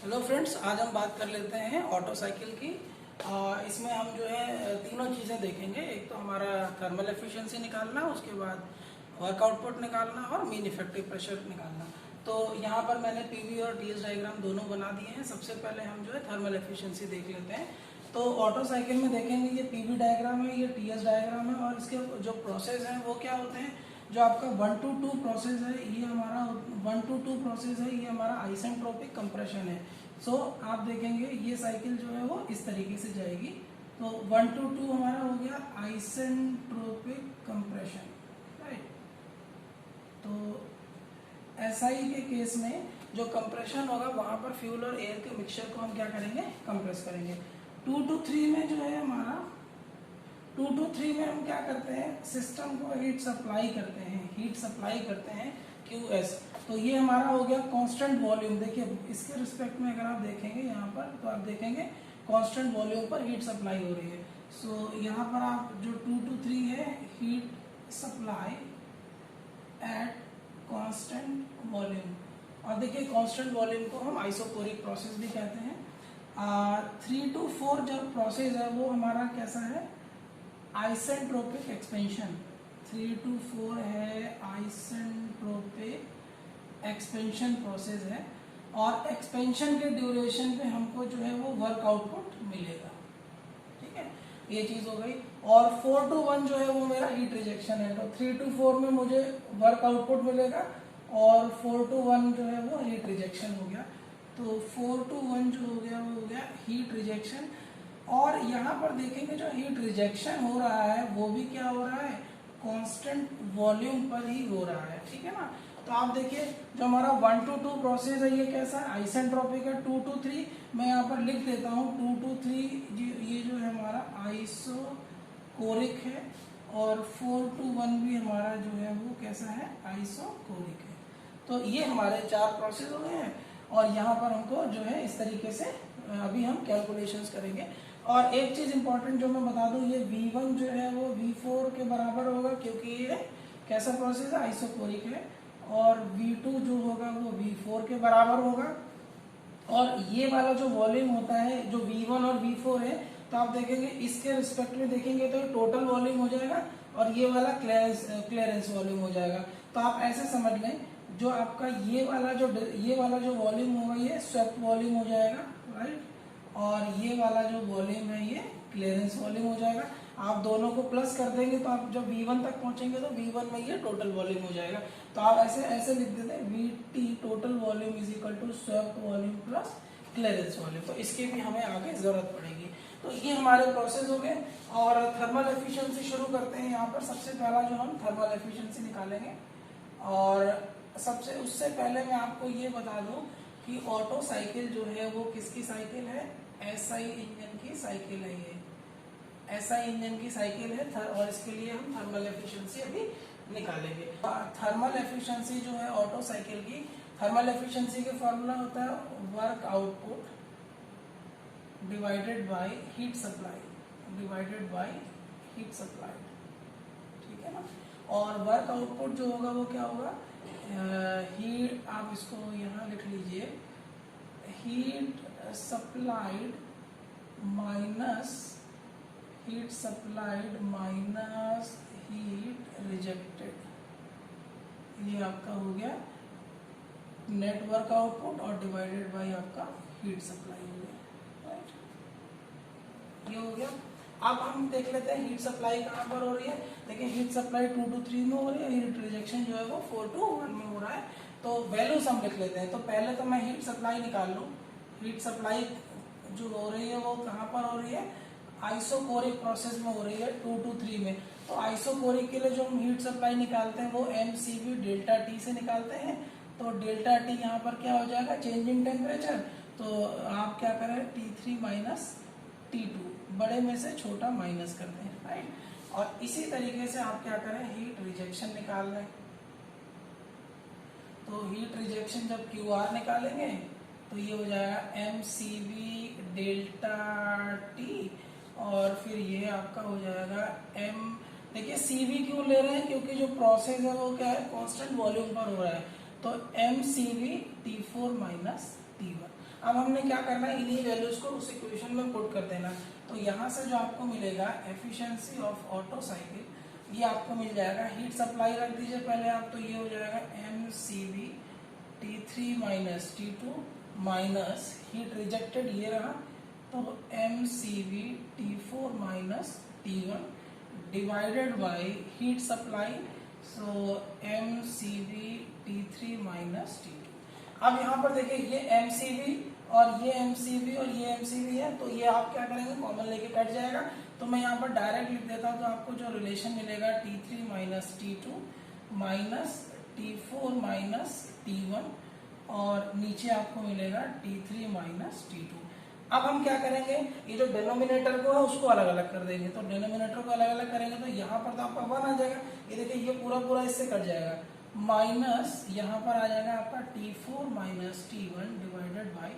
Hello friends, आज हम बात कर लेते हैं ऑटो साइकिल की। इसमें हम जो है तीनों चीज़ें देखेंगे। एक तो हमारा थर्मल एफिशिएंसी निकालना, उसके बाद वर्क आउटपुट निकालना और मीन इफेक्टिव प्रेशर निकालना। तो यहाँ पर मैंने पीवी और टीएस डायग्राम दोनों बना दिए हैं। सबसे पहले हम जो है थर्मल एफिशिएंसी देख लेते हैं। तो ऑटो साइकिल में देखेंगे, ये पीवी डायग्राम है, ये टीएस डायग्राम है और इसके जो प्रोसेस हैं वो क्या होते हैं। जो आपका 1 to 2 प्रोसेस है, ये हमारा 1 to 2 प्रोसेस है, ये हमारा आइसेंट्रोपिक कंप्रेशन है। सो आप देखेंगे ये साइकिल जो है वो इस तरीके से जाएगी। तो 1 to 2 हमारा हो गया आइसेंट्रोपिक कंप्रेशन, राइट। तो एसआई के केस में जो कंप्रेशन होगा वहां पर फ्यूल और एयर के मिक्सचर को हम क्या करेंगे, कंप्रेस करेंगे। 2 to 3 में जो है हमारा 2 to 3 में हम क्या करते हैं, सिस्टम को हीट सप्लाई करते हैं QS। तो ये हमारा हो गया कांस्टेंट वॉल्यूम। देखिए इसके रिस्पेक्ट में अगर आप देखेंगे यहाँ पर, तो आप देखेंगे कांस्टेंट वॉल्यूम पर हीट सप्लाई हो रही है। सो यहाँ पर आप जो 2 to 3 है, heat supply at constant volume. और देखिए कांस्टेंट वॉल्यूम को हम आइसोकोरिक प्रोसेस भी कहते हैं। 3 to 4 जो प्रोसेस है वो हमारा कैसा है, आइसेंट्रोपिक एक्सपेंशन। 3 to 4 है आइसेंट्रोपिक एक्सपेंशन प्रोसेस है। और एक्सपेंशन के ड्यूरेशन पे हमको जो है वो वर्क आउटपुट मिलेगा, ठीक है, ये चीज हो गई। और 4 to 1 जो है वो मेरा हीट रिजेक्शन है। तो 3 to 4 में मुझे वर्क आउटपुट मिलेगा और 4 to 1 जो है वो हीट रिजेक्शन हो गया। तो 4 to 1 जो हो गया वो हो गया हीट रिजेक्शन। और यहाँ पर देखेंगे जो हीट रिजेक्शन हो रहा है वो भी क्या हो रहा है, कांस्टेंट वॉल्यूम पर ही हो रहा है, ठीक है ना। तो आप देखिए जो हमारा 1 to 2 प्रोसेस है ये कैसा है, आइसेंट्रोपिक है। 2 to 3 मैं यहाँ पर लिख देता हूँ, 2 to 3 ये जो है हमारा आइसोकोरिक है। और 4 to 1 भी हमारा जो है वो कैसा है, आइसोकोरिक है। तो ये हमारे 4 प्रोसेस हो गए हैं। और यहाँ पर हमको जो है इस तरीके से अभी हम कैलकुलेशंस करेंगे। और एक चीज इंपॉर्टेंट जो मैं बता दूं, ये V1 जो है वो V4 के बराबर होगा, क्योंकि ये कैसा प्रोसेस है, आइसोकोरिक है। और V2 जो होगा वो V4 के बराबर होगा। और ये वाला जो वॉल्यूम होता है जो V1 और V4 है, तो आप देखेंगे इसके रिस्पेक्ट में देखेंगे तो टोटल वॉल्यूम हो जाएगा और ये वाला क्लियरेंस वॉल्यूम हो जाएगा। तो आप ऐसे समझ लें, जो आपका ये वाला जो वॉल्यूम होगा ये स्वेप्ट वॉल्यूम हो जाएगा, राइट। और ये वाला जो वॉल्यूम है ये क्लियरेंस वॉल्यूम हो जाएगा। आप दोनों को प्लस कर देंगे तो आप जब V1 तक पहुंचेंगे तो V1 में ये टोटल वॉल्यूम हो जाएगा। तो आप ऐसे लिख देते हैं, VT total volume is equal to swept volume plus clearance volume. तो इसकी भी हमें आगे जरूरत पड़ेगी। तो ये हमारे प्रोसेस हो गए। और थर्मल एफिशिएंसी शुरू करते हैं। यहाँ पर सबसे पहला जो हम थर्मल एफिशिएंसी निकालेंगे। और उससे पहले मैं आपको ये बता दूं कि ऑटो साइकिल जो है वो किसकी साइकिल है, एसआई इंजन की साइकिल है। ये एसआई इंजन की साइकिल है। और इसके लिए हम थर्मल एफिशिएंसी अभी निकालेंगे। थर्मल एफिशिएंसी जो है ऑटो साइकिल की, थर्मल एफिशिएंसी का फॉर्मूला होता है work output divided by heat supply, ठीक है ना। और वर्क आउटपुट जो होगा वो क्या होगा, हीट, आप इसको यहाँ लिख लीजिए, heat supplied minus heat rejected. ये आपका हो गया नेट वर्क आउटपुट और डिवाइडेड बाय आपका हीट सप्लाई हो गया, राइट। ये हो गया। अब हम देख लेते हैं हीट सप्लाई कहाँ पर हो रही है। देखिए हीट सप्लाई 2 to 3 में हो रही है, हीट रिजेक्शन जो है वो 4 to 1 में हो रहा है। तो वैल्यूज हम लिख लेते हैं। तो पहले तो मैं हीट सप्लाई निकाल लूँ। हीट सप्लाई जो हो रही है वो कहाँ पर हो रही है, आइसोकोरिक प्रोसेस में हो रही है 2 to 3 में। तो आइसोकोरिक के लिए जो हम हीट सप्लाई निकालते हैं वो MCV डेल्टा T से निकालते हैं। तो डेल्टा T यहाँ पर क्या हो जाएगा, चेंज इन टेम्परेचर। तो आप क्या करें, T3 माइनस T2, बड़े में से छोटा माइनस करते हैं, राइट। और इसी तरीके से आप क्या करें, हीट रिजेक्शन निकाल लें। तो हीट रिजेक्शन जब QR निकालेंगे तो ये हो जाएगा MCV डेल्टा T। और फिर ये आपका हो जाएगा देखिए CV क्यों ले रहे हैं, क्योंकि जो प्रोसेस है वो क्या है, कांस्टेंट वॉल्यूम पर हो रहा है। तो MCV T4 माइनस T1। अब हमने क्या करना है, इन्हीं वैल्यूज को उस इक्वेशन में पुट कर देना। तो यहाँ से जो आपको मिलेगा एफिशिएंसी ऑफ ऑटो साइकिल, ये आपको मिल जाएगा, हीट सप्लाई रख दीजिए पहले आप, तो ये हो जाएगा mCv T3 minus T2 minus heat rejected ये रहा, तो mCv T4 minus T1 divided by heat supply, so mCv T3 minus T2। अब यहाँ पर देखिए ये mCv और ये mCv और ये mCv है, तो ये आप क्या करेंगे, कॉमन लेके कट जाएगा। तो मैं यहाँ पर डायरेक्ट लिख देता हूँ, तो आपको जो रिलेशन मिलेगा T3 minus T2 minus T4 minus T1 और नीचे आपको मिलेगा T3 माइनस T2। अब हम क्या करेंगे, ये जो डिनोमिनेटर को है उसको अलग अलग कर देंगे। तो डिनोमिनेटर को अलग अलग करेंगे तो यहाँ पर तो आपका 1 आ जाएगा, ये देखिए ये पूरा पूरा इससे कट जाएगा, माइनस यहाँ पर आ जाएगा आपका T4 minus T1 divided by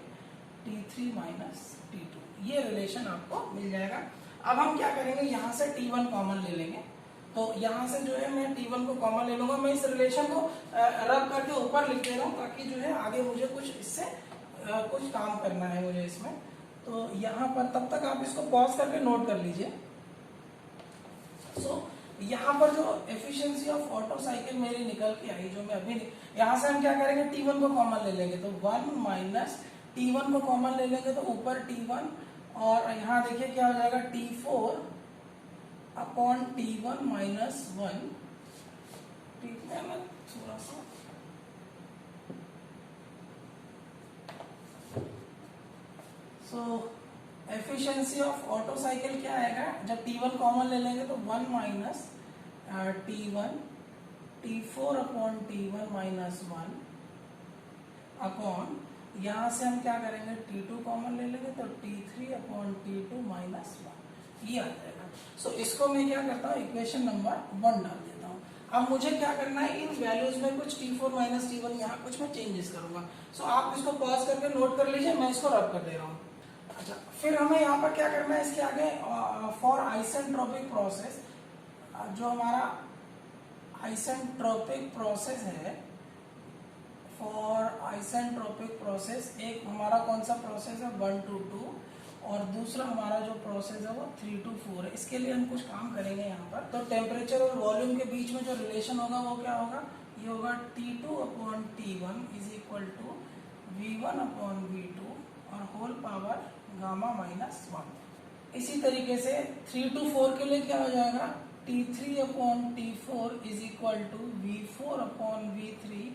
T3 minus T2। ये रिलेशन आपको मिल जाएगा। अब हम क्या करेंगे, यहाँ से T1 कॉमन ले लेंगे, तो यहाँ से जो है मैं T1 को कॉमन ले लूंगा। मैं इस रिलेशन को रब करके ऊपर लिख दे रहा हूँ ताकि जो है आगे मुझे कुछ इससे कुछ काम करना है मुझे इसमें। तो यहाँ पर तब तक आप इसको पॉज करके नोट कर लीजिए। सो यहाँ पर जो एफिशिएंसी ऑफ ऑटो साइकिल मेरी निकल के आई, जो मैं अभी यहाँ से हम क्या करेंगे, T1 को कॉमन ले लेंगे, तो 1 माइनस T1 को कॉमन ले लेंगे तो ऊपर T1 और यहाँ देखिए क्या हो जाएगा T4 अपॉन T1 माइनस 1। ठीक है ना, थोड़ा सा सो एफिशिएंसी ऑफ ऑटो साइकिल क्या आएगा, जब T1 कॉमन ले लेंगे तो 1 minus T1 T4 upon T1 minus 1 upon यहाँ से हम क्या करेंगे, T2 कॉमन ले लेंगे तो T3 अपॉन T2 माइनस 1, ये आ जाएगा। सो इसको मैं क्या करता हूँ, इक्वेशन नंबर 1 डाल देता हूँ। अब मुझे क्या करना है, इन वैल्यूज में कुछ T4 माइनस T1 यहाँ कुछ मैं चेंजेस करूंगा। सो आप इसको पॉज करके नोट कर लीजिए, मैं इसको रब कर दे रहा हूँ। अच्छा, फिर हमें यहाँ पर क्या करना है, इसके आगे फॉर आइसेंट्रोपिक प्रोसेस, जो हमारा आइसेंट्रोपिक प्रोसेस है, फॉर आइसेंट्रोपिक प्रोसेस, एक हमारा कौन सा प्रोसेस है 1 to 2 और दूसरा हमारा जो प्रोसेस है वो 3 to 4 है। इसके लिए हम कुछ काम करेंगे यहाँ पर। तो टेम्परेचर और वॉल्यूम के बीच में जो रिलेशन होगा वो क्या होगा, ये होगा T2 upon T1 is equal to V1 upon V2 और होल पावर गामा माइनस 1। इसी तरीके से 3 to 4 के लिए क्या हो जाएगा, T3 upon T4 is equal to V4 upon V3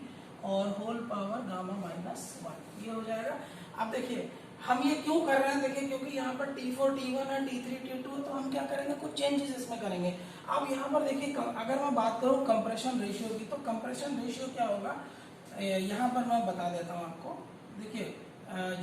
और होल पावर गामा माइनस 1, ये हो जाएगा। अब देखिए हम ये क्यों कर रहे हैं, देखिए क्योंकि यहाँ पर T4 T1 है, T3 T2 है, तो हम क्या करेंगे, कुछ चेंजेस इसमें करेंगे। अब यहाँ पर देखिए अगर मैं बात करूँ कंप्रेशन रेशियो की, तो कंप्रेशन रेशियो क्या होगा, यहाँ पर मैं बता देता हूँ आपको। देखिए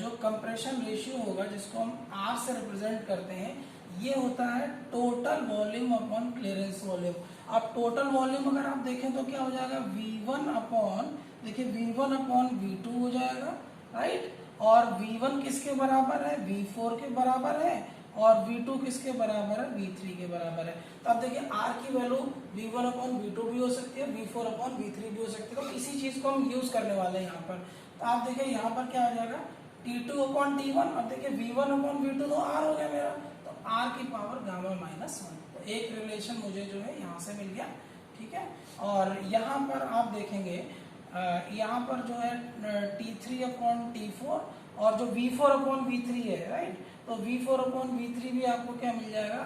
जो कंप्रेशन रेशियो होगा जिसको हम R से रिप्रेजेंट करते हैं, ये होता है total volume upon clearance volume. अब टोटल वॉल्यूम अगर आप देखें तो क्या हो जाएगा, V1 अपॉन, देखिए V1 अपॉन V2 हो जाएगा, राइट। और V1 किसके बराबर है, V4 के बराबर है, और V2 किसके बराबर है, V3 के बराबर है। तो अब देखिए R की वैल्यू V1 अपॉन V2 भी हो सकती है, V4 अपॉन V3 भी हो सकती है। तो इसी चीज को हम यूज करने वाले हैं यहाँ पर। तो आप देखिए यहाँ पर क्या हो जाएगा, T2 अपॉन T1, अब देखिए V1 अपॉन V2 तो R हो गया मेरा, तो R की पावर गामा माइनस 1। तो एक रिलेशन मुझे जो है यहाँ से मिल गया, ठीक है। और यहाँ पर आप देखेंगे यहाँ पर जो है T3 अपॉन T4 और जो V4 अपॉन V3 है, राइट। तो V4 अपॉन V3 भी आपको क्या मिल जाएगा,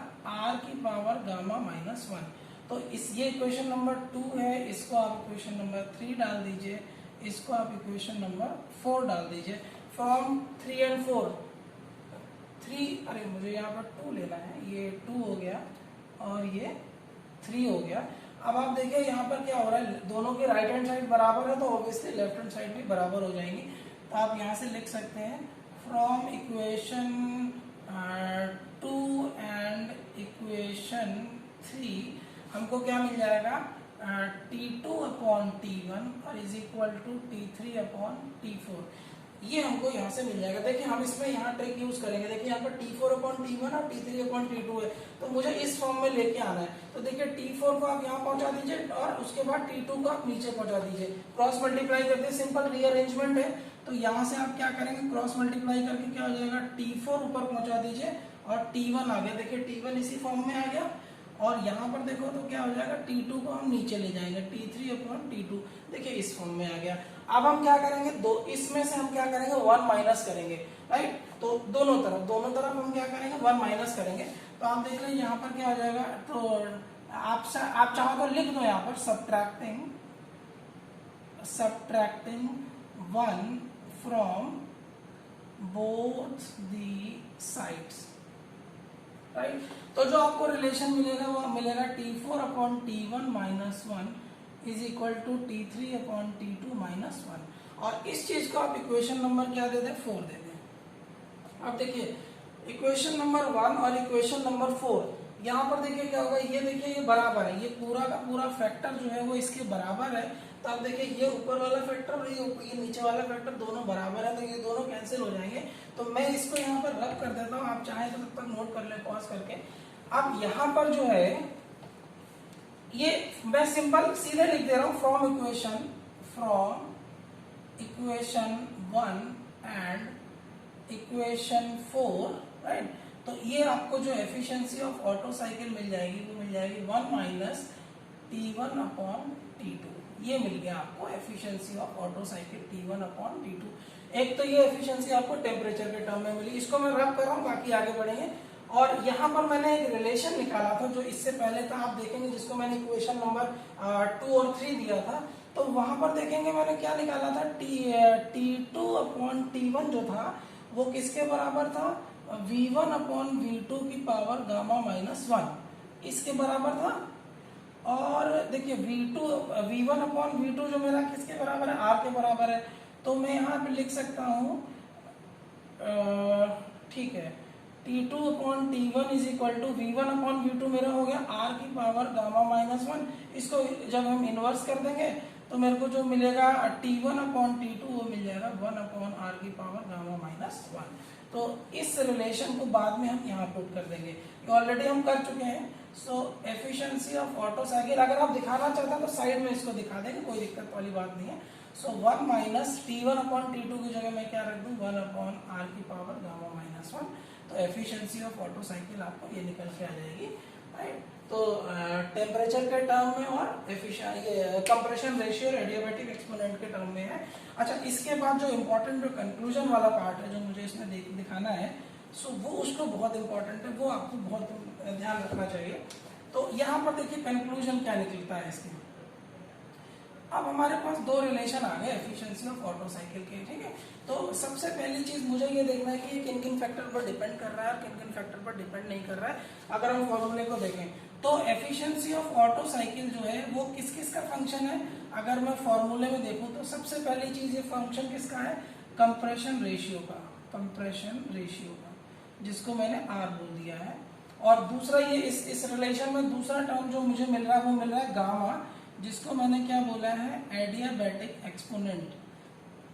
R की पावर गामा माइनस 1। तो इस ये इक्वेशन नंबर 2 है, इसको आप इक्वेशन नंबर 3 डाल दीजिए, इसको आप इक्वेशन नंबर 4 डाल दीजिए। फ्रॉम 3 and 4, 3, अरे मुझे यहाँ पर 2 लेना है, ये 2 हो गया और ये 3 हो गया। अब आप देखिए यहाँ पर क्या हो रहा है, दोनों की राइट हैंड साइड बराबर है तो ऑब्वियसली लेफ्ट हैंड साइड भी बराबर हो जाएंगी। तो आप यहाँ से लिख सकते हैं फ्रॉम इक्वेशन 2 एंड इक्वेशन 3 हमको क्या मिल जाएगा, T2 अपॉन T1 और is equal to T3 upon T4, ये हमको यहाँ से मिल जाएगा। देखिए हम इसमें यहाँ ट्रिक यूज करेंगे। देखिए यहाँ पर T4 अपॉन T1 और T3 अपॉन T2 है, तो मुझे इस फॉर्म में लेके आना है। तो देखिए T4 को आप यहाँ पहुंचा दीजिए और उसके बाद T2 को आप नीचे पहुंचा दीजिए, क्रॉस मल्टीप्लाई कर दिए, सिंपल रीअरेंजमेंट है। तो यहाँ से आप क्या करेंगे, क्रॉस मल्टीप्लाई करके क्या हो जाएगा, T4 ऊपर पहुंचा दीजिए और T1 आ गया, देखिए T1 इसी फॉर्म में आ गया, और यहाँ पर देखो तो क्या हो जाएगा, T2 को हम नीचे ले जाएंगे, T3 अपॉन T2, देखिए इस फॉर्म में आ गया। अब हम क्या करेंगे, दो इसमें से हम क्या करेंगे, 1 माइनस करेंगे, राइट। तो दोनों तरफ हम क्या करेंगे, 1 माइनस करेंगे। तो आप देख लें यहाँ पर क्या हो जाएगा, तो आप चाहो तो लिख दो यहाँ पर subtracting 1 from both the sides, right. तो जो आपको रिलेशन मिलेगा वो मिलेगा T4 upon T1 minus 1 is equal to T3 upon T2 minus 1, और इस चीज को आप इक्वेशन नंबर क्या दे दें, 4 दे दें। अब देखिए इक्वेशन नंबर 1 और इक्वेशन नंबर 4, यहाँ पर देखिए क्या होगा, ये देखिए ये बराबर है, ये पूरा का पूरा फैक्टर जो है वो इसके बराबर है। तो आप देखिए ये ऊपर वाला फैक्टर और ये नीचे वाला फैक्टर दोनों बराबर है, तो ये दोनों कैंसिल हो जाएंगे। तो मैं इसको यहाँ पर रब कर देता हूँ, आप चाहें तो तब तक नोट कर ले पॉज करके। अब यहाँ पर जो है ये मैं सिंपल सीधे लिख दे रहा हूँ, from equation 1 and equation 4, right. तो ये आपको जो एफिशिएंसी ऑफ ऑटो साइकिल मिल जाएगी वो मिल जाएगी 1 माइनस T1 अपॉन T2, ये मिल गया आपको efficiency of auto cycle T1 upon T2। एक तो ये एफिशिएंसी आपको टेम्परेचर के टर्म में मिली, इसको मैं रब कर रहा हूँ, बाकी आगे बढ़ेंगे। और यहाँ पर मैंने एक रिलेशन निकाला था जो इससे पहले था, आप देखेंगे जिसको मैंने इक्वेशन नंबर 2 और 3 दिया था, तो वहां पर देखेंगे मैंने क्या निकाला था, T2 अपॉन T1 जो था वो किसके बराबर था, V1 अपॉन V2 की पावर गामा माइनस 1 इसके बराबर था। और देखिए V1 अपॉन V2 जो मेरा किसके बराबर है, R के बराबर है। तो मैं यहाँ पे लिख सकता हूँ, ठीक है, T2 upon T1 is equal to V1 upon V2 मेरा हो गया R की पावर गामा माइनस 1। इसको जब हम इनवर्स कर देंगे तो मेरे को जो मिलेगा T1 अपॉन T2 वो मिल जाएगा 1 अपॉन R की पावर गामा माइनस 1। तो इस रिलेशन को बाद में हम यहाँ पुट कर देंगे, ये ऑलरेडी हम कर चुके हैं। सो एफिशिएंसी ऑफ ऑटो साइकिल अगर आप दिखाना चाहते हैं तो साइड में इसको दिखा देंगे, कोई दिक्कत वाली बात नहीं है। सो 1 माइनस T1 अपॉन T2 की जगह मैं क्या रख दूं, 1 अपॉन R की पावर गामा माइनस 1। तो एफिशिएंसी ऑफ ऑटो साइकिल आपको ये निकल के आ जाएगी, राइट। तो टेम्परेचर के टर्म में और कंप्रेशन रेशियो एडियाबैटिक एक्सपोनेंट के टर्म में है। अच्छा, इसके बाद जो इम्पोर्टेंट जो कंक्लूजन वाला पार्ट है जो मुझे इसमें दिखाना है, सो वो उसको बहुत इंपॉर्टेंट है, वो आपको बहुत ध्यान रखना चाहिए। तो यहाँ पर देखिए कंक्लूजन क्या निकलता है इसके। अब हमारे पास दो रिलेशन आ गए एफिशिएंसी ऑफ ऑटो साइकिल के, ठीक है। तो सबसे पहली चीज मुझे ये देखना है कि ये किन किन फैक्टर पर डिपेंड कर रहा है और किन किन फैक्टर पर डिपेंड नहीं कर रहा है। अगर हम फॉर्मूले को देखें तो एफिशिएंसी ऑफ ऑटो साइकिल जो है वो किस किस का फंक्शन है। अगर मैं फॉर्मूले में देखूं तो सबसे पहली चीज ये फंक्शन किसका है, कंप्रेशन रेशियो का, जिसको मैंने R बोल दिया है। और दूसरा ये इस रिलेशन में दूसरा टर्म जो मुझे मिल रहा है वो मिल रहा है गामा, जिसको मैंने क्या बोला है, एडियाबैटिक एक्सपोनेंट,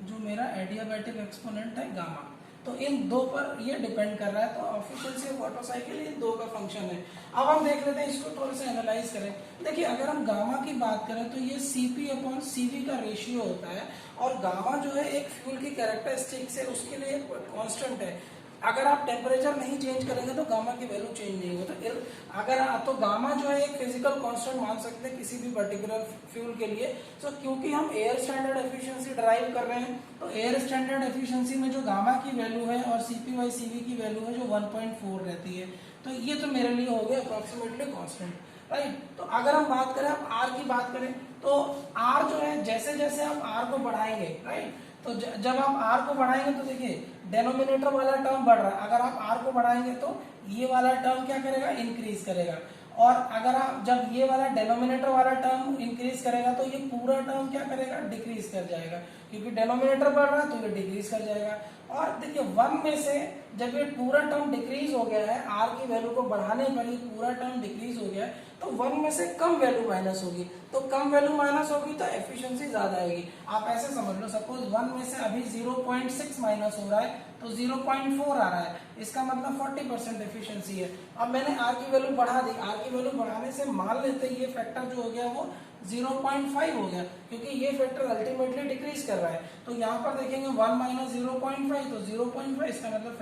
जो मेरा एडियाबैटिक एक्सपोनेंट है गामा। तो इन दो पर ये डिपेंड कर रहा है। तो efficiency of auto cycle in दो का फंक्शन है। अब हम देख लेते हैं इसको, थोड़ा सा एनालाइज करें। देखिए अगर हम गामा की बात करें तो ये Cp अपॉन Cv का रेशियो होता है, और गामा जो है एक फ्यूल की कैरेक्टरिस्टिक्स है, उसके लिए कांस्टेंट है। अगर आप टेम्परेचर नहीं चेंज करेंगे तो गामा की वैल्यू चेंज नहीं होगी। तो अगर तो गामा जो है एक फिजिकल कांस्टेंट मान सकते हैं किसी भी पर्टिकुलर फ्यूल के लिए। तो क्योंकि हम एयर स्टैंडर्ड एफिशिएंसी ड्राइव कर रहे हैं, तो एयर स्टैंडर्ड एफिशिएंसी में जो गामा की वैल्यू है और Cp/Cv की वैल्यू है जो 1.4 रहती है। तो ये तो मेरे लिए हो गया अप्रोक्सीमेटली कांस्टेंट, राइट। तो अगर हम बात करें, आप R की बात करें तो R जो है जैसे जैसे आप R को बढ़ाएंगे, राइट, तो जब आप R को बढ़ाएंगे तो देखिए डेनोमिनेटर वाला टर्म बढ़ रहा है। अगर आप R को बढ़ाएंगे तो ये वाला टर्म क्या करेगा, इंक्रीज करेगा। और अगर आप जब ये वाला डेनोमिनेटर वाला टर्म इंक्रीज करेगा तो ये पूरा टर्म क्या करेगा, डिक्रीज कर जाएगा, क्योंकि डेनोमिनेटर बढ़ रहा है तो ये डिक्रीज कर जाएगा। और देखिए 1 में से जब ये पूरा टर्म डिक्रीज हो गया है, R की वैल्यू को बढ़ाने पर ये पूरा टर्म डिक्रीज हो गया है, तो 1 में से कम वैल्यू माइनस होगी। तो कम वैल्यू माइनस होगी तो एफिशिएंसी ज्यादा आएगी। आप ऐसे समझ लो, सपोज 1 में से अभी 0.6 माइनस हो रहा है तो 0.4 आ रहा है, इसका मतलब 40% एफिशिएंसी है। अब मैंने आर की वैल्यू बढ़ा दी, आर की वैल्यू बढ़ाने से मान लेते हैं ये फैक्टर जो हो गया वो 0.5 हो गया, क्योंकि ये फैक्टर अल्टीमेटली डिक्रीज कर रहा है। तो यहाँ पर देखेंगे 1 माइनस 0.5 तो 0.5, इसका मतलब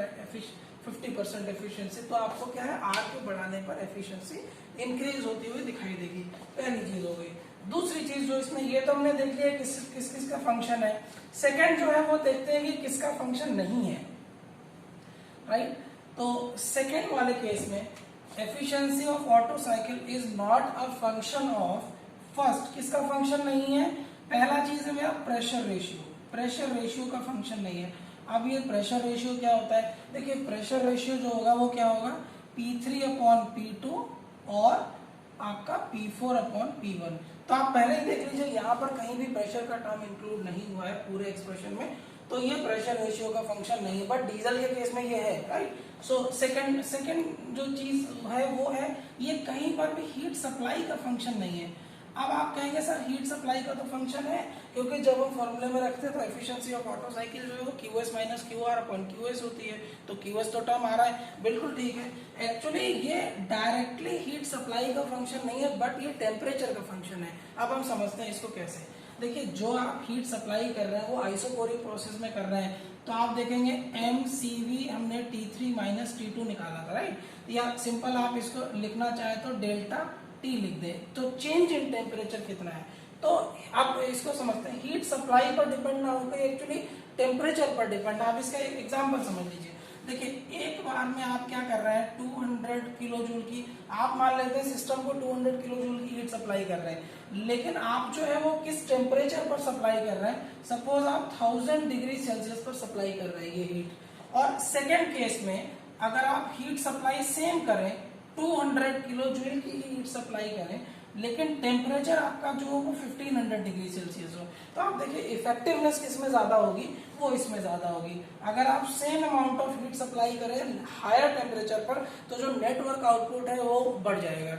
50% एफिशिएंसी। तो आपको क्या है, आर को बढ़ाने पर एफिशिएंसी इंक्रीज होती हुई दिखाई देगी। पहली चीज हो गई। दूसरी चीज जो इसमें, ये तो हमने देख लिया किस किस का फंक्शन है। सेकंड जो है वो देखते हैं कि किसका फंक्शन नहीं है, राइट। तो सेकंड वाले केस में efficiency of auto cycle is not a function of first, किसका फंक्शन नहीं है, पहला चीज है मेरा प्रेशर रेशियो, प्रेशर रेशियो का फंक्शन नहीं है। अब ये प्रेशर रेशियो क्या होता है, देखिए प्रेशर रेशियो जो होगा वो क्या होगा, P3/P2 और आपका P4/P1। तो आप पहले ही देख लीजिए यहाँ पर कहीं भी प्रेशर का टर्म इंक्लूड नहीं हुआ है पूरे एक्सप्रेशन में, तो ये प्रेशर रेशियो का फंक्शन नहीं है। बट डीजल के केस में ये है, राइट। सो सेकंड जो चीज है वो है, ये कहीं पर भी हीट सप्लाई का फंक्शन नहीं है। अब आप कहेंगे सर हीट सप्लाई का तो फंक्शन है, क्योंकि जब हम फॉर्मूले में रखते हैं तो एफिशिएंसी ऑफ ऑटो साइकिल जो है वो QS माइनस QR/QS होती है, तो QS तो टर्म आ रहा है, बिल्कुल ठीक है। एक्चुअली ये डायरेक्टली हीट सप्लाई का फंक्शन नहीं है, बट ये टेम्परेचर का फंक्शन है। अब हम समझते हैं इसको कैसे। देखिए जो आप हीट सप्लाई कर रहे हैं वो आइसोकोरिक प्रोसेस में कर रहे हैं, तो आप देखेंगे mCV हमने T3 माइनस T2 निकाला था, राइट। या सिंपल आप इसको लिखना चाहे तो डेल्टा T लिख दे, तो चेंज इन टेम्परेचर कितना है। तो आप इसको समझते हैं हीट सप्लाई पर डिपेंड ना होकर एक्चुअली टेम्परेचर पर डिपेंड। आप इसका एक एग्जांपल समझ लीजिए। देखिए एक बार में आप क्या कर रहे हैं, 200 किलो जूल की, आप मान लेते हैं सिस्टम को 200 किलो जूल की हीट सप्लाई कर रहे हैं, लेकिन आप जो है वो किस टेम्परेचर पर सप्लाई कर रहे हैं, सपोज आप 1000 डिग्री सेल्सियस पर सप्लाई कर रहे हैं ये हीट। और सेकेंड केस में अगर आप हीट सप्लाई सेम करें, 200 किलो जूल की हीट सप्लाई करें, लेकिन टेम्परेचर आपका जो हो वो 1500 डिग्री सेल्सियस हो, तो आप देखिए इफेक्टिवनेस किसमें ज्यादा होगी, वो इसमें ज्यादा होगी। अगर आप same amount of heat supply करें हायर टेम्परेचर पर, तो जो नेटवर्क आउटपुट है वो बढ़ जाएगा,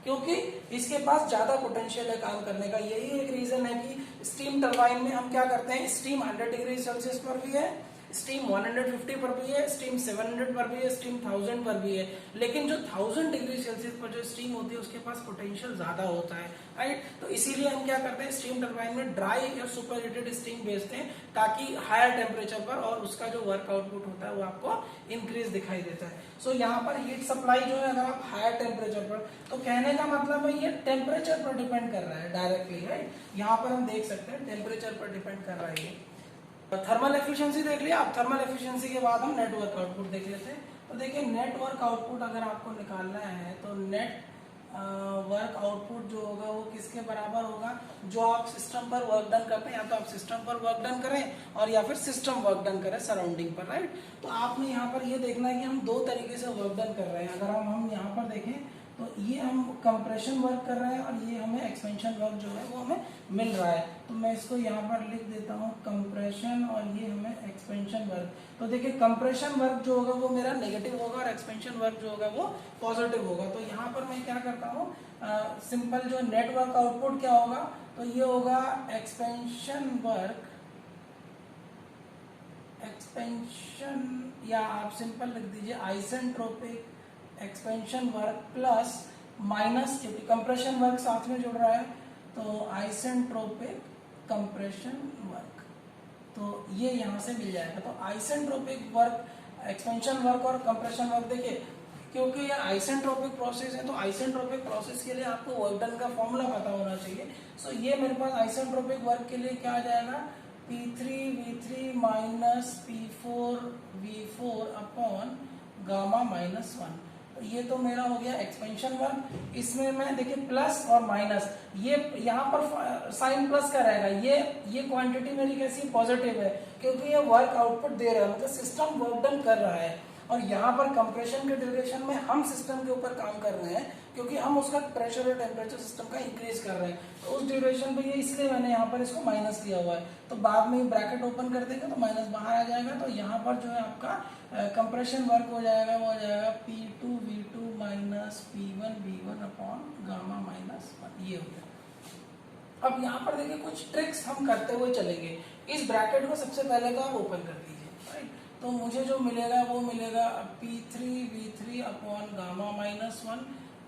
क्योंकि इसके पास ज्यादा पोटेंशियल है काम करने का। यही एक रीजन है कि स्टीम टरबाइन में हम क्या करते हैं, स्टीम 100 डिग्री सेल्सियस पर भी है, स्टीम 150 पर भी है, स्टीम 700 पर भी है, स्टीम 1000 पर भी है, लेकिन जो 1000 डिग्री सेल्सियस पर जो स्टीम होती है उसके पास पोटेंशियल ज्यादा होता है, राइट। तो इसीलिए हम क्या करते हैं, स्टीम टरबाइन में ड्राई या सुपर हीटेड स्टीम भेजते हैं, ताकि हायर टेम्परेचर पर और उसका जो वर्क आउटपुट होता है वो आपको इंक्रीज दिखाई देता है। सो यहाँ पर हीट सप्लाई जो है अगर आप हायर टेम्परेचर पर, तो कहने का मतलब है ये टेम्परेचर पर डिपेंड कर रहा है डायरेक्टली, राइट। यहाँ पर हम देख सकते हैं टेम्परेचर पर डिपेंड कर रहा है ये। थर्मल एफिशिएंसी देख लिया। अब थर्मल एफिशिएंसी के बाद हम नेटवर्क आउटपुट देख लेते हैं। तो देखिए नेटवर्क आउटपुट अगर आपको निकालना है तो नेट वर्क आउटपुट जो होगा वो किसके बराबर होगा, जो आप सिस्टम पर वर्क डन करते हैं, या तो आप सिस्टम पर वर्क डन करें और या फिर सिस्टम वर्क डन करें सराउंडिंग पर, राइट। तो आपने यहाँ पर ये देखना है कि हम दो तरीके से वर्क डन कर रहे हैं। अगर हम यहाँ पर देखें तो ये हम कंप्रेशन वर्क कर रहे हैं और ये हमें एक्सपेंशन वर्क जो है वो हमें मिल रहा है। तो मैं इसको यहाँ पर लिख देता हूँ कंप्रेशन और ये हमें एक्सपेंशन वर्क। तो देखिए कंप्रेशन वर्क जो होगा वो मेरा नेगेटिव होगा और एक्सपेंशन वर्क जो होगा वो पॉजिटिव होगा। तो यहाँ पर मैं क्या करता हूँ, सिंपल जो नेटवर्क आउटपुट क्या होगा, तो ये होगा एक्सपेंशन वर्क, एक्सपेंशन, या आप सिंपल लिख दीजिए isentropic expansion work plus minus, क्योंकि कंप्रेशन वर्क साथ में जुड़ रहा है, तो आइसेंट्रोपिक कंप्रेशन वर्क, तो ये यहाँ से मिल जाएगा। तो आइसेंट्रोपिक वर्क, एक्सपेंशन वर्क और कंप्रेशन वर्क, देखिए क्योंकि ये आइसेंट्रोपिक प्रोसेस है तो आइसेंट्रोपिक प्रोसेस के लिए आपको वर्क डन का फॉर्मूला पता होना चाहिए। सो ये मेरे पास आइसेंट्रोपिक वर्क के लिए क्या आ जाएगा, P3V3 minus P4V4 upon gamma minus 1। ये तो मेरा हो गया एक्सपेंशन वर्क। इसमें मैं देखिए प्लस और माइनस, ये यहाँ पर साइन प्लस का रहेगा, ये क्वांटिटी मेरी कैसी पॉजिटिव है, क्योंकि ये वर्क आउटपुट दे रहा है, मतलब सिस्टम वर्क डन कर रहा है। और यहाँ पर कंप्रेशन के ड्यूरेशन में हम सिस्टम के ऊपर काम कर रहे हैं, क्योंकि हम उसका प्रेशर और टेम्परेचर सिस्टम का इंक्रीज कर रहे हैं, तो उस ड्यूरेशन पे ये, इसलिए मैंने यहाँ पर इसको माइनस लिया हुआ है। तो बाद में ब्रैकेट ओपन कर देंगे तो माइनस बाहर आ जाएगा। तो यहाँ पर जो है आपका कंप्रेशन वर्क हो जाएगा, वो हो जाएगा P2V2 minus P1V1 upon gamma minus 1, ये हो गया। अब यहाँ पर देखिए कुछ ट्रिक्स हम करते हुए चलेंगे। इस ब्रैकेट को सबसे पहले तो आप ओपन कर दीजिए, राइट। तो मुझे जो मिलेगा वो मिलेगा P3V3 upon gamma -1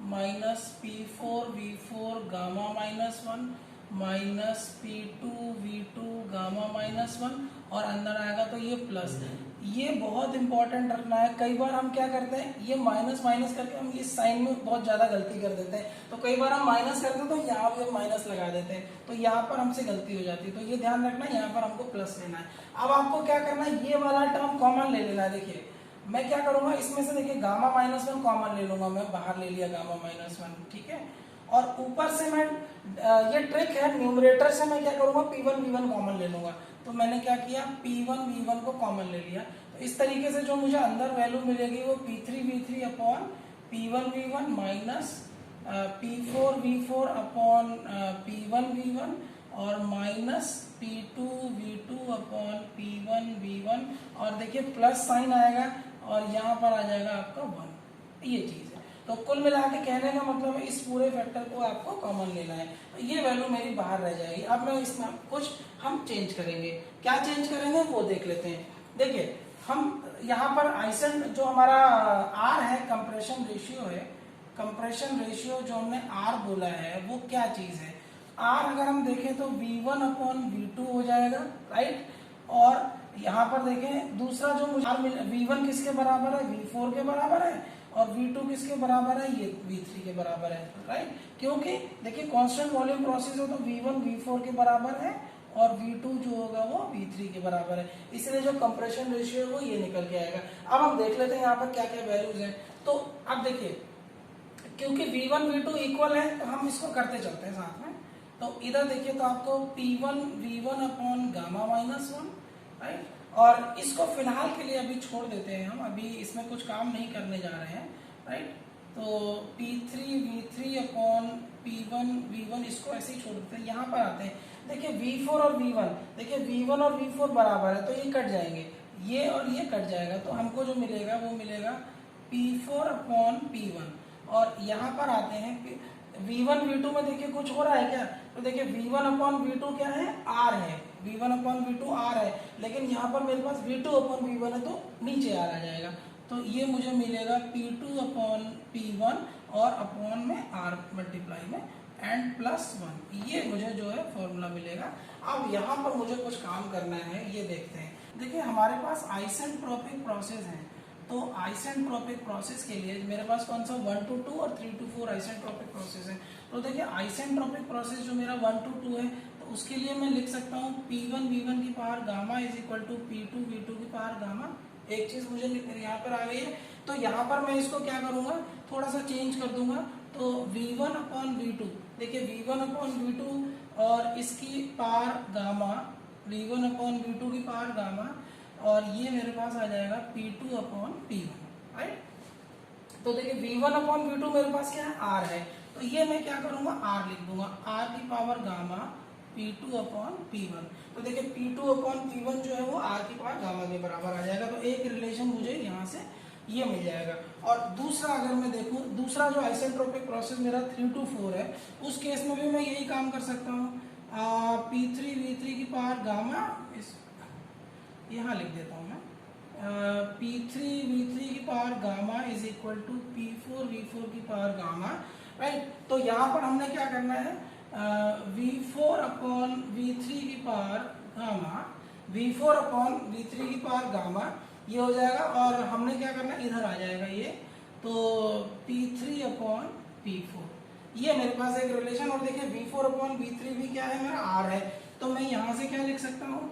minus P4V4 gamma -1 minus P2V2 gamma -1 और अंदर आएगा तो ये प्लस। ये बहुत इंपॉर्टेंट रखना है। कई बार हम क्या करते हैं, ये माइनस माइनस करके हम इस साइन में बहुत ज्यादा गलती कर देते हैं। तो कई बार हम माइनस करते हैं तो यहाँ पे माइनस लगा देते हैं, तो यहाँ पर हमसे गलती हो जाती है। तो ये ध्यान रखना, यहाँ पर हमको प्लस लेना है। अब आपको क्या करना है, ये वाला टर्म कॉमन ले लेना है। देखिए मैं क्या करूंगा, इसमें से देखिए गामा -1 कॉमन ले लूंगा, मैं बाहर ले लिया गामा -1, ठीक है। और ऊपर से मैं ये ट्रिक है, न्यूमरेटर से मैं क्या करूंगा, P1V1 कॉमन ले लूंगा। तो मैंने क्या किया, P1V1 को कॉमन ले लिया। तो इस तरीके से जो मुझे अंदर वैल्यू मिलेगी वो P3V3 upon P1V1 minus P4V4 upon P1V1 और माइनस P2V2 अपॉन P1V1 और देखिए प्लस साइन आएगा और यहाँ पर आ जाएगा आपका 1। ये चीज है। तो कुल मिला के कहने का मतलब है इस पूरे फैक्टर को आपको कॉमन लेना है। तो ये वैल्यू मेरी बाहर रह जाएगी। अब मैं इसमें कुछ हम चेंज करेंगे। क्या चेंज करेंगे वो देख लेते हैं। देखिए हम यहाँ पर आइसेंट जो हमारा आर है, कंप्रेशन रेशियो है, कंप्रेशन रेशियो जो हमने आर बोला है वो क्या चीज है। आर अगर हम देखें तो V1 अपॉन V2 हो जाएगा, राइट। और यहाँ पर देखें दूसरा जो मुझे V1 किसके बराबर है, V4 के बराबर है, और V2 किसके बराबर है, ये V3 के बराबर है, राइट। क्योंकि देखिए कांस्टेंट वॉल्यूम प्रोसेस हो तो V1 V4 के बराबर है और V2 जो होगा वो V3 के बराबर है, इसलिए जो कंप्रेशन रेशियो है वो ये निकल के आएगा। अब हम देख लेते हैं यहाँ पर क्या क्या वैल्यूज हैं। तो अब देखिए क्योंकि V1 V2 इक्वल है तो हम इसको करते चलते हैं साथ में। तो इधर देखिए तो आपको P1V1 अपॉन गामा -1, राइट। और इसको फिलहाल के लिए अभी छोड़ देते हैं हम, अभी इसमें कुछ काम नहीं करने जा रहे हैं, राइट। तो P3V3 अपॉन P1V1 इसको ऐसे ही छोड़ देते हैं। यहाँ पर आते हैं, देखिए V4 और V1, देखिए V1 और V4 बराबर है तो ये कट जाएंगे, ये और ये कट जाएगा। तो हमको जो मिलेगा वो मिलेगा P4 अपॉन P1। और यहाँ पर आते हैं V1 V2 में देखिए कुछ हो रहा है क्या, तो देखिए V1 अपॉन V2 क्या है, R है, V1 अपॉन V2 R है, लेकिन यहाँ पर मेरे पास V2 अपॉन V1 है तो नीचे R आ जाएगा। तो ये मुझे मिलेगा P2 अपॉन P1 और अपॉन में R मल्टीप्लाई में एंड प्लस 1, ये मुझे जो है फॉर्मूला मिलेगा। अब यहाँ पर मुझे कुछ काम करना है, ये देखते हैं। देखिए हमारे पास आइसेंट्रोपिक प्रोसेस है, तो आइसेंट्रोपिक प्रोसेस के लिए मेरे पास कौन सा 1 to 2 और 3 to 4 आइसेंट्रोपिक प्रोसेस है। तो देखिए आइसेंट्रोपिक प्रोसेस जो मेरा 1 to 2 है तो उसके लिए मैं लिख सकता हूँ P1V1 की power gamma is equal to P2V2 की पावर गामा। एक चीज मुझे यहाँ पर आ गई है, तो यहाँ पर मैं इसको क्या करूंगा, थोड़ा सा चेंज कर दूंगा। तो V1 अपॉन V2, देखिए V1 अपॉन V2 और इसकी power gamma, V1 upon V2 की पावर गामा, और ये मेरे पास आ जाएगा P2 अपॉन P1, राइट। तो देखिए V1 अपॉन V2 मेरे पास क्या है, R है, तो ये मैं क्या करूंगा, R लिख दूंगा, R की power gamma P2 upon P1। तो देखिए P2 अपॉन P1 जो है वो R की पावर गामा के बराबर आ जाएगा। तो एक रिलेशन मुझे यहाँ से ये मिल जाएगा। और दूसरा अगर मैं देखूं, दूसरा जो आइसेंट्रोपिक प्रोसेस मेरा 3 to 4 है, उस केस में भी मैं यही काम कर सकता हूँ। P3V3 की पावर गामा, यहाँ लिख देता हूँ मैं, P3V3 की power gamma is equal to P4V4 की पावर गामा, राइट। तो यहाँ पर हमने क्या करना है, V4 अपॉन V3 की power gamma, V4 upon V3 की पावर गामा, ये हो जाएगा। और हमने क्या करना है, इधर आ जाएगा ये, तो P3 अपॉन P4, ये मेरे पास एक रिलेशन। और देखिए V4 अपॉन V3 भी क्या है, मेरा R है, तो मैं यहाँ से क्या लिख सकता हूँ,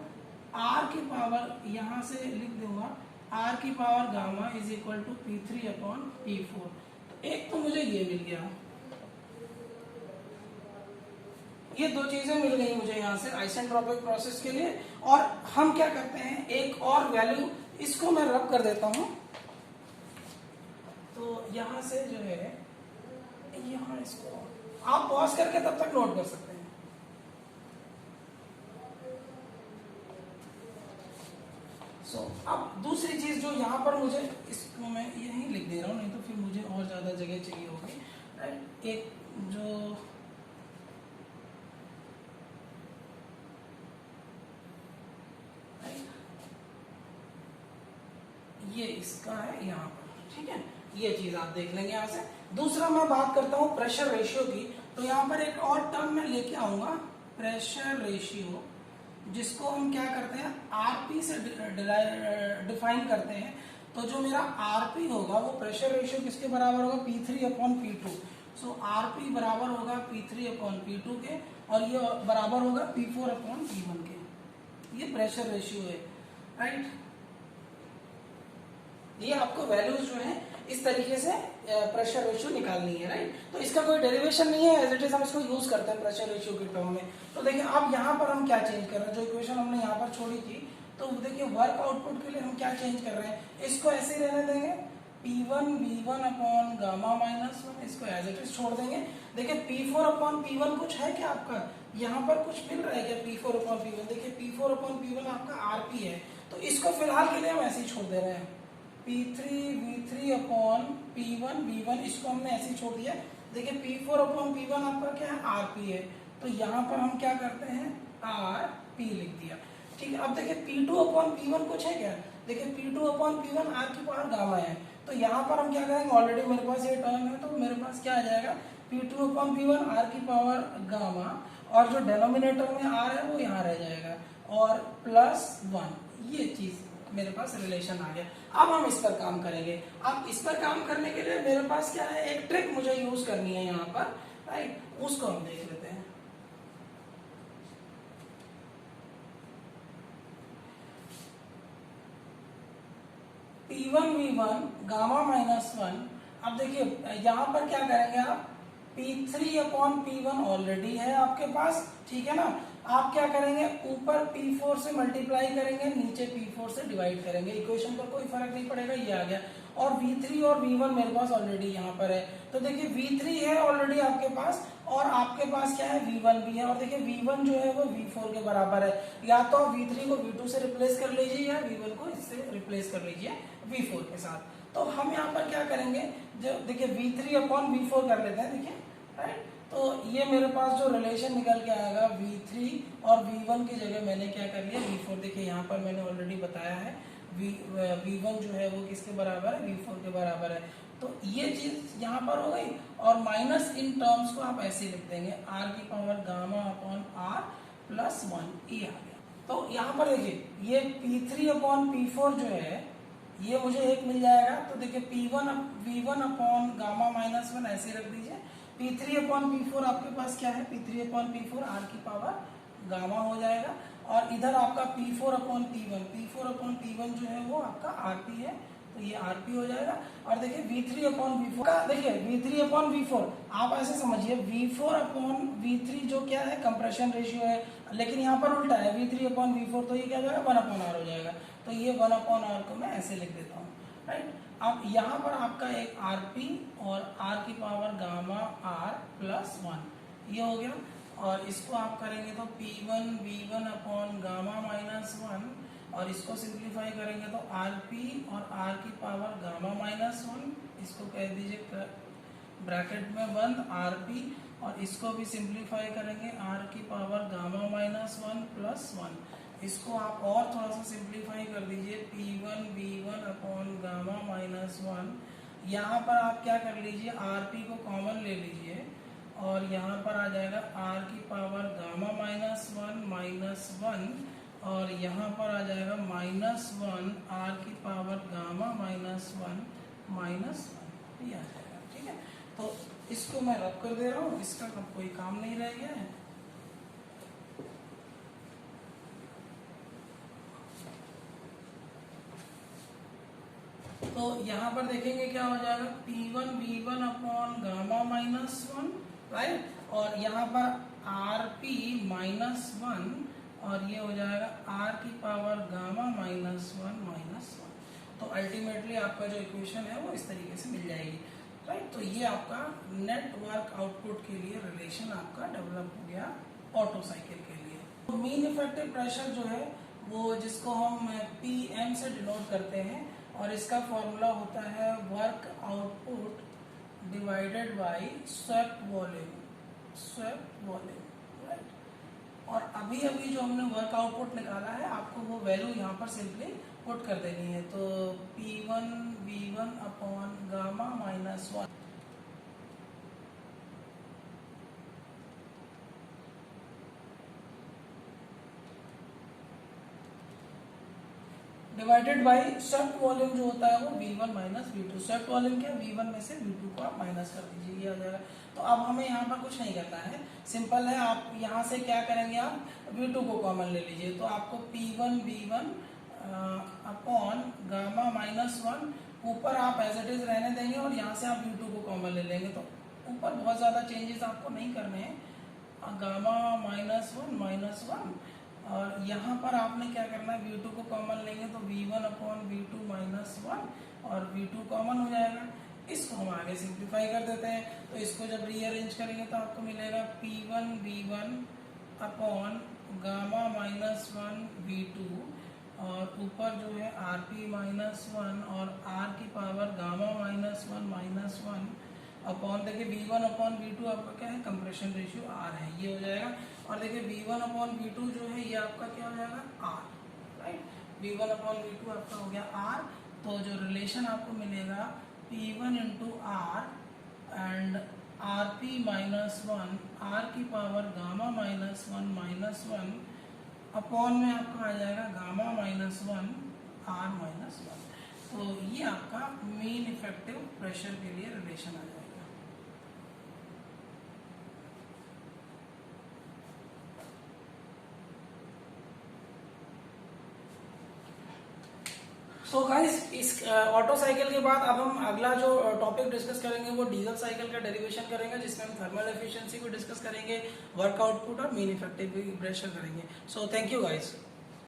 R की पावर, यहाँ से लिख दूंगा R की power gamma is equal to P3 upon P4। तो एक तो मुझे ये मिल गया, ये दो चीजें मिल गई मुझे यहाँ से आइसेंट्रोपिक प्रोसेस के लिए। और हम क्या करते हैं, एक और वैल्यू, इसको मैं रब कर देता हूँ, तो यहाँ से जो है, यहाँ इसको आप पॉज करके तब तक नोट कर सकते हैं। अब दूसरी चीज जो यहाँ पर मुझे, इसको मैं यहीं लिख दे रहा हूँ, नहीं तो फिर मुझे और ज्यादा जगह चाहिए होगी, राइट। एक जो ये इसका है यहाँ पर, ठीक है। ये चीज आप देख लेंगे यहाँ से। दूसरा मैं बात करता हूँ प्रेशर रेशियो की, तो यहाँ पर एक और टर्म मैं लेके आऊंगा, प्रेशर रेशियो, जिसको हम क्या करते हैं आरपी से डिफाइन करते हैं। तो जो मेरा आरपी होगा वो प्रेशर रेशियो किसके बराबर होगा, P3/P2। सो आरपी बराबर होगा P3/P2 के, और ये बराबर होगा P4/P1 के। ये प्रेशर रेशियो है, राइट। ये आपको वैल्यूज जो है इस तरीके से प्रेशर रेशियो निकालनी है, राइट। तो इसका कोई डेरिवेशन नहीं है, एज इट इज हम इसको यूज करते हैं प्रेशर रेशियो के टर्म में। तो देखिए अब यहाँ पर हम क्या चेंज कर रहे हैं, जो इक्वेशन हमने यहाँ पर छोड़ी थी, तो देखिए वर्क आउटपुट के लिए हम क्या चेंज कर रहे हैं, इसको ऐसे ही रहने देंगे, P1V1/गामा-1, इसको एज इट इज छोड़ देंगे। देखिए P4/P1 कुछ है क्या आपका, यहाँ पर कुछ मिल रहा है क्या P4/P1, देखिए P4/P1 आपका आरपी है, तो इसको फिलहाल के लिए हम ऐसे ही छोड़ दे रहे हैं। P3V3/P1V1, इसको हमने ऐसे ही छोड़ दिया। देखिए P4/P1 आपका क्या है, आरपी है, तो यहाँ पर हम क्या करते हैं आरपी लिख दिया, ठीक है। अब देखिए P2/P1 कुछ है क्या, देखिए P2/P1 आर की पावर गामा है, तो यहाँ पर हम क्या करेंगे, ऑलरेडी मेरे पास ये टर्म है, तो मेरे पास क्या आ जाएगा P2/P1 आर की पावर गामा, और जो डेनोमिनेटर में आर है वो यहाँ रह जाएगा, और +1, ये चीज मेरे पास रिलेशन आ गया। अब हम इस पर काम करेंगे। अब इस पर काम करने के लिए मेरे पास क्या है, एक ट्रिक मुझे यूज करनी है यहाँ पर, राइट, उसको हम देख लेते हैं। P1V1/-1, अब देखिए यहाँ पर क्या करेंगे आप, P3/P1 ऑलरेडी है आपके पास, ठीक है ना। आप क्या करेंगे, ऊपर P4 से मल्टीप्लाई करेंगे, नीचे P4 से डिवाइड करेंगे, इक्वेशन पर कोई फर्क नहीं पड़ेगा, ये आ गया। और V3 और V1 मेरे पास ऑलरेडी यहाँ पर है, तो देखिए V3 है ऑलरेडी आपके पास, और आपके पास क्या है V1 भी है, और देखिए V1 जो है वो V4 के बराबर है। या तो आप V3 को V2 से रिप्लेस कर लीजिए, या V1 को इससे रिप्लेस कर लीजिए V4 के साथ। तो हम यहाँ पर क्या करेंगे, जो देखिए V3/V4 कर लेते हैं, देखिए, राइट। तो ये मेरे पास जो रिलेशन निकल के आएगा, V3 और V1 की जगह मैंने क्या कर लिया V4। देखिए यहाँ पर मैंने ऑलरेडी बताया है V1 जो है वो किसके बराबर है, V4 के बराबर है। तो ये चीज यहाँ पर हो गई, और माइनस इन टर्म्स को आप ऐसे लिख देंगे, R की पावर गामा/R+1, ये आ गया। तो यहाँ पर देखिए ये P3/P4 जो है ये मुझे एक मिल जाएगा, तो देखिए P1V1/गामा-1 ऐसे रख दीजिए। P3/P4 आपके पास क्या है, P3/P4 R की पावर गामा हो जाएगा, और इधर आपका P4/P1 जो है वो आपका RP है, तो ये RP हो जाएगा। और देखिए V3/V4 का, देखिए V3/V4 आप ऐसे समझिए, V4/V3 जो क्या है कंप्रेशन रेशियो है, लेकिन यहाँ पर उल्टा है V3/V4, तो ये क्या हो जाएगा 1/R हो जाएगा। तो ये 1/R को मैं ऐसे लिख देता हूँ, राइट। अब यहाँ पर आपका एक RP और R की पावर गामा-R+1 ये हो गया, और इसको आप करेंगे तो P1V1/गामा-1, और इसको सिंप्लीफाई करेंगे तो RP और R की पावर गामा-1, इसको कह दीजिए ब्रैकेट में बंद RP, और इसको भी सिंप्लीफाई करेंगे R की पावर गामा-1+1, इसको आप और थोड़ा सा सिंप्लीफाई कर दीजिए P1V1/गामा-1। यहाँ पर आप क्या कर लीजिए, RP को कॉमन ले लीजिए, और यहाँ पर आ जाएगा R की पावर गामा-1 और यहाँ पर आ जाएगा -1 R की पावर गामा-1 ये आ जाएगा, ठीक है। तो इसको मैं रब कर दे रहा हूँ, इसका कोई काम नहीं रह गया है। तो यहाँ पर देखेंगे क्या हो जाएगा, P1V1/गामा-1, राइट, और यहाँ पर RP-1, और ये हो जाएगा R की पावर गामा-1 तो अल्टीमेटली आपका जो इक्वेशन है वो इस तरीके से मिल जाएगी, राइट। तो ये आपका नेटवर्क आउटपुट के लिए रिलेशन आपका डेवलप हो गया ऑटो साइकिल के लिए। तो मीन इफेक्टिव प्रेशर जो है वो, जिसको हम PM से डिनोट करते हैं, और इसका फॉर्मूला होता है work output divided by swept volume, right. और अभी जो हमने वर्क आउटपुट निकाला है, आपको वो वैल्यू यहाँ पर सिंपली पुट कर देनी है। तो P1 upon gamma minus 1 divided by swept volume जो होता है वो V1 minus V2। Swept volume क्या, V1 में से V2 को आप माइनस कर दीजिए, ये आ जाएगा। तो अब हमें यहाँ पर कुछ नहीं करना है, सिंपल है। आप यहाँ से क्या करेंगे, आप V2 को कॉमन ले लीजिए, तो आपको P1 V1 upon gamma minus 1, ऊपर आप एज इट इज रहने देंगे और यहाँ से आप V2 को कॉमन ले लेंगे। तो ऊपर बहुत ज़्यादा चेंजेस आपको नहीं करने हैं, गामा माइनस 1 और यहाँ पर आपने क्या करना है, V2 को कॉमन लेंगे तो V1 अपॉन V2 माइनस 1 और V2 कॉमन हो जाएगा। इसको हम आगे सिंप्लीफाई कर देते हैं, तो इसको जब रीअरेंज करेंगे तो आपको मिलेगा P1 V1 upon gamma minus 1 V2 और ऊपर जो है RP माइनस 1 और R की पावर गामा माइनस 1 अपॉन, देखिए V1 अपॉन V2 आपका क्या है, कंप्रेशन रेशियो R है, ये हो जाएगा। और देखिए V1 अपॉन V2 जो है ये आपका क्या हो जाएगा, R, right. V1 upon V2 आपका हो गया R। तो जो रिलेशन आपको मिलेगा P1 into R and RP minus 1 R की पावर गामा माइनस 1 अपॉन में आपका आ जाएगा गामा माइनस 1 R माइनस 1। तो ये आपका मीन इफेक्टिव प्रेशर के लिए रिलेशन आ जाएगा। सो गाइस, इस ऑटो साइकिल के बाद अब हम अगला जो टॉपिक डिस्कस करेंगे वो डीजल साइकिल का डेरिवेशन करेंगे, जिसमें हम थर्मल एफिशिएंसी को डिस्कस करेंगे, वर्क आउटपुट और मीन इफेक्टिव प्रेशर करेंगे। So thank you guys.